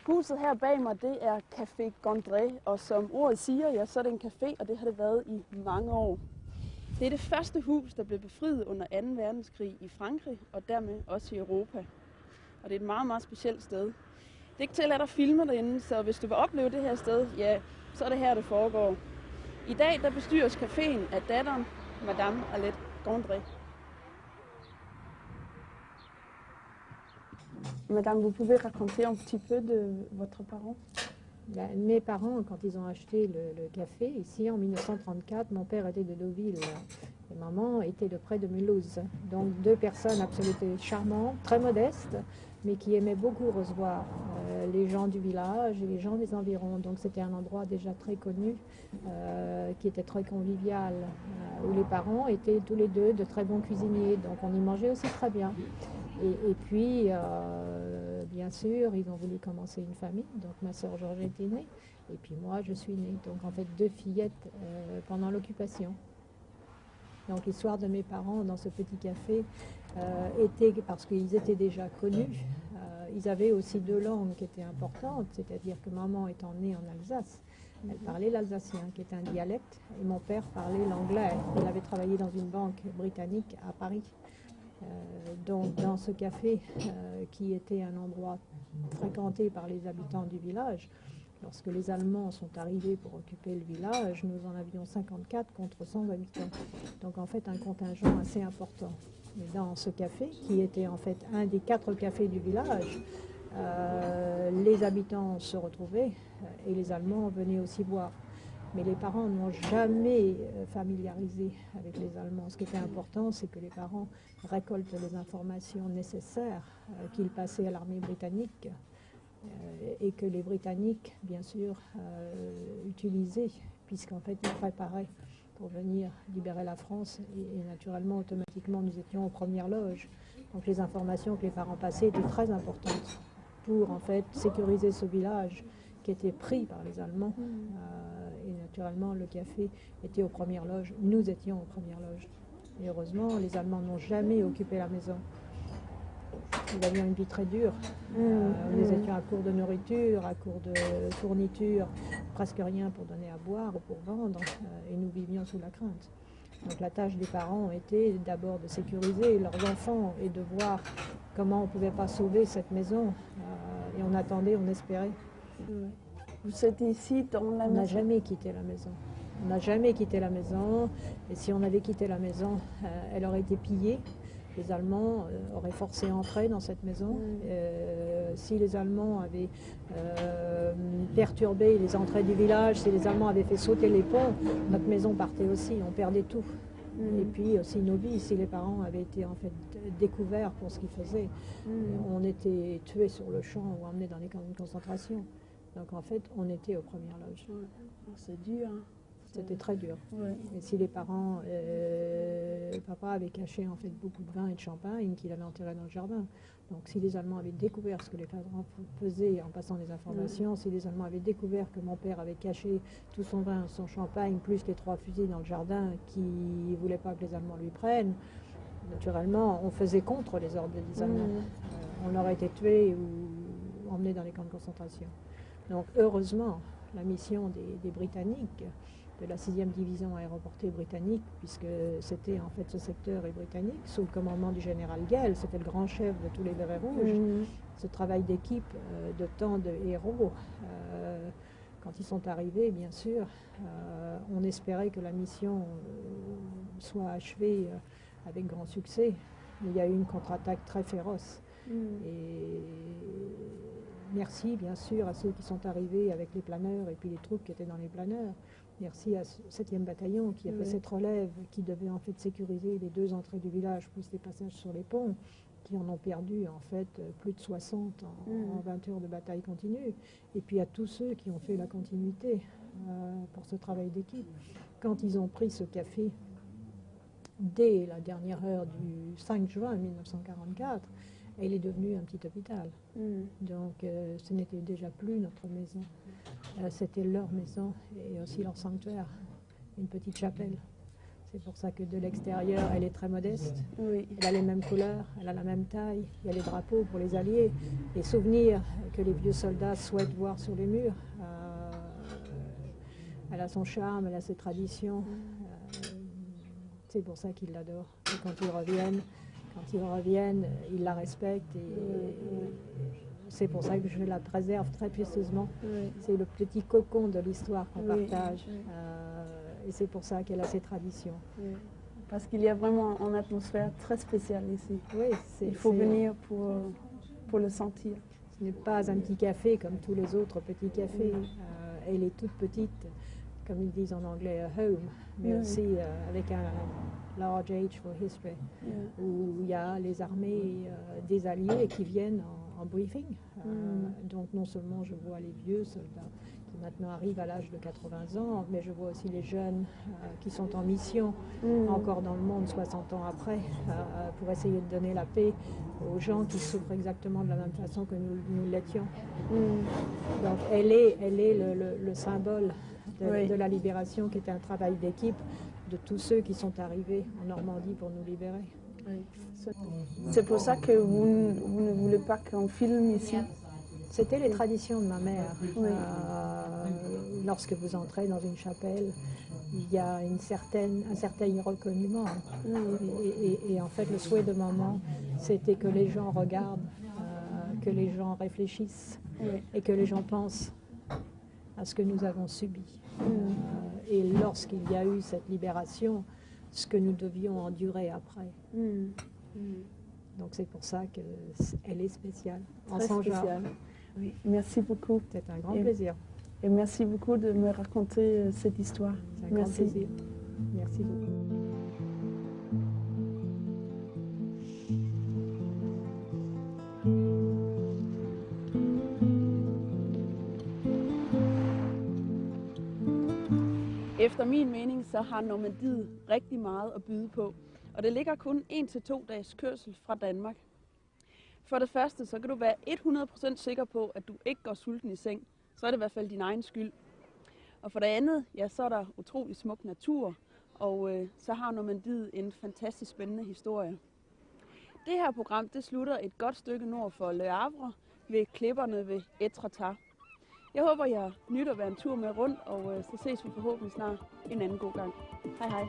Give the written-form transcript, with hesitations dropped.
Huset her bag mig, det er Café Gondré, og som ordet siger, ja, så er det en café, og det har det været i mange år. Det er det første hus, der blev befriet under 2. verdenskrig i Frankrig, og dermed også i Europa. Og det er et meget, meget specielt sted. Det er ikke til at lade dig filme derinde, så hvis du vil opleve det her sted, ja, så er det her, det foregår. I dag, der bestyres caféen af datteren, Madame Alette Gondré. Madame, vous pouvez raconter un petit peu de votre parent? Mes parents, quand ils ont acheté le café, ici en 1934, mon père était de Deauville et maman était de près de Mulhouse. Donc deux personnes absolument charmantes, très modestes, mais qui aimaient beaucoup recevoir les gens du village et les gens des environs. Donc c'était un endroit déjà très connu, qui était très convivial, où les parents étaient tous les deux de très bons cuisiniers, donc on y mangeait aussi très bien. Et puis, bien sûr, ils ont voulu commencer une famille. Donc ma sœur Georgette est née, et puis moi, je suis née. Donc en fait, deux fillettes pendant l'occupation. Donc l'histoire de mes parents dans ce petit café était, parce qu'ils étaient déjà connus, ils avaient aussi deux langues qui étaient importantes, c'est-à-dire que maman étant née en Alsace, elle parlait l'alsacien, qui est un dialecte, et mon père parlait l'anglais. Il avait travaillé dans une banque britannique à Paris. Donc dans ce café qui était un endroit fréquenté par les habitants du village, lorsque les Allemands sont arrivés pour occuper le village, nous en avions 54 contre 100 habitants. Donc en fait un contingent assez important. Et dans ce café, qui était en fait un des 4 cafés du village, les habitants se retrouvaient et les Allemands venaient aussi boire. Mais les parents n'ont jamais familiarisé avec les Allemands. Ce qui était important, c'est que les parents récoltent les informations nécessaires qu'ils passaient à l'armée britannique et que les Britanniques, bien sûr, utilisaient, puisqu'en fait, ils préparaient pour venir libérer la France. Et naturellement, automatiquement, nous étions aux premières loges. Donc les informations que les parents passaient étaient très importantes pour, en fait, sécuriser ce village qui était pris par les Allemands. Et naturellement, le café était aux premières loges. Nous étions aux premières loges. Et heureusement, les Allemands n'ont jamais occupé la maison. Nous avions une vie très dure. Nous étions à court de nourriture, à court de fourniture, presque rien pour donner à boire ou pour vendre. Et nous vivions sous la crainte. Donc la tâche des parents était d'abord de sécuriser leurs enfants et de voir comment on ne pouvait pas sauver cette maison. Et on attendait, on espérait. Vous êtes ici dans la maison? On n'a jamais quitté la maison. On n'a jamais quitté la maison. Et si on avait quitté la maison, elle aurait été pillée. Les Allemands auraient forcé entrer dans cette maison. Si les Allemands avaient perturbé les entrées du village, si les Allemands avaient fait sauter les ponts, notre maison partait aussi. On perdait tout. Et puis aussi nos vies, si les parents avaient été en fait découverts pour ce qu'ils faisaient, on était tués sur le champ ou emmenés dans les camps de concentration. Donc en fait, on était aux premières loges. C'est dur. Hein. C'était très dur. Ouais. Et si les parents, papa avait caché en fait beaucoup de vin et de champagne qu'il avait enterré dans le jardin. Donc si les Allemands avaient découvert ce que les parents faisaient en passant des informations, si les Allemands avaient découvert que mon père avait caché tout son vin, son champagne, plus les 3 fusils dans le jardin qui ne voulaient pas que les Allemands lui prennent, naturellement, on faisait contre les ordres des Allemands. On aurait été tués ou emmenés dans les camps de concentration. Donc heureusement, la mission des Britanniques, de la 6e division aéroportée britannique, puisque c'était en fait ce secteur est britannique, sous le commandement du général Gell, c'était le grand chef de tous les Bérets Rouges. Ce travail d'équipe de tant de héros, quand ils sont arrivés, bien sûr, on espérait que la mission soit achevée avec grand succès. Il y a eu une contre-attaque très féroce. Et merci bien sûr à ceux qui sont arrivés avec les planeurs et puis les troupes qui étaient dans les planeurs. Merci à ce 7e bataillon qui a fait cette relève, qui devait en fait sécuriser les 2 entrées du village plus les passages sur les ponts, qui en ont perdu en fait plus de 60 en 20 heures de bataille continue. Et puis à tous ceux qui ont fait la continuité pour ce travail d'équipe. Quand ils ont pris ce café dès la dernière heure du 5 juin 1944, et il est devenu un petit hôpital. Donc ce n'était déjà plus notre maison. C'était leur maison et aussi leur sanctuaire, une petite chapelle. C'est pour ça que de l'extérieur, elle est très modeste. Oui. Elle a les mêmes couleurs, elle a la même taille. Il y a les drapeaux pour les alliés, les souvenirs que les vieux soldats souhaitent voir sur les murs. Elle a son charme, elle a ses traditions. C'est pour ça qu'ils l'adorent. Et quand ils reviennent, ils la respectent. C'est pour ça que je la préserve très précieusement. Oui. C'est le petit cocon de l'histoire qu'on Oui, partage. oui. Et c'est pour ça qu'elle a ses traditions. Oui. Parce qu'il y a vraiment une atmosphère très spéciale ici. Oui, Il faut venir pour le sentir. Ce n'est pas un petit café comme tous les autres petits cafés. Elle est toute petite, comme ils disent en anglais, a home, mais aussi avec un large age for history, où il y a les armées des alliés qui viennent en briefing. Donc non seulement je vois les vieux soldats qui maintenant arrivent à l'âge de 80 ans, mais je vois aussi les jeunes qui sont en mission encore dans le monde 60 ans après, pour essayer de donner la paix aux gens qui souffrent exactement de la même façon que nous l'étions. Donc elle est le symbole de la libération, qui était un travail d'équipe de tous ceux qui sont arrivés en Normandie pour nous libérer. Oui. C'est pour ça que vous ne voulez pas qu'on filme ici? C'était les traditions de ma mère. Oui. Lorsque vous entrez dans une chapelle, il y a un certain reconnument. Et en fait, le souhait de maman, c'était que les gens regardent, que les gens réfléchissent et que les gens pensent à ce que nous avons subi. Et lorsqu'il y a eu cette libération, ce que nous devions endurer après. Donc c'est pour ça qu'elle est spéciale. Très spéciale. Oui. Merci beaucoup. C'est un grand plaisir. Et merci beaucoup de me raconter cette histoire. C'est un grand plaisir. Merci beaucoup. Efter min mening, så har Normandiet rigtig meget at byde på, og det ligger kun 1 til 2 dages kørsel fra Danmark. For det første, så kan du være 100% sikker på, at du ikke går sulten i seng, så er det i hvert fald din egen skyld. Og for det andet, ja, så er der utrolig smuk natur, og så har Normandiet en fantastisk spændende historie. Det her program, det slutter et godt stykke nord for Le Havre ved klipperne ved Étretat. Jeg håber, jeg nyder at være en tur med rundt, og så ses vi forhåbentlig snart en anden god gang. Hej hej.